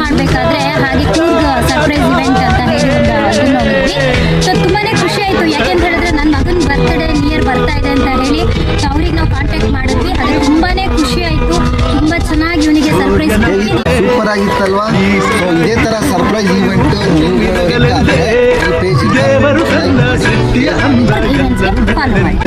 ಮಾಡಬೇಕಾದ್ರೆ ಹಾಗೆ Coorg surprise event ಅಂತ ಹೇಳಿ ಒಂದು ಅದನ್ನು ಹೋಗಿದ್ವಿ. ಸೊ ತುಂಬಾ ಖುಷಿ ಆಯಿತು. ಯಾಕೆಂತ ಹೇಳಿದ್ರೆ ನನ್ನ ಮಗನ ಬರ್ತ್ಡೇ ನಿಯರ್ ಬರ್ತಾ ಇದೆ ಅಂತ ಹೇಳಿ ಅವ್ರಿಗೆ ನಾವು ಕಾಂಟ್ಯಾಕ್ಟ್ ಮಾಡಿದ್ವಿ. ಅದು ತುಂಬಾ ಖುಷಿ ಆಯಿತು. ತುಂಬ ಚೆನ್ನಾಗಿ ಇವನಿಗೆ ಸರ್ಪ್ರೈಸ್ ಮಾಡಿ ಸೂಪರ್ ಆಗಿತ್ತಲ್ವಾ? ಸೊ ಇದೇ ಥರ ಸರ್ಪ್ರೈಸ್ ಈವೆಂಟ್ ಫಾಲೋ ಮಾಡಿ.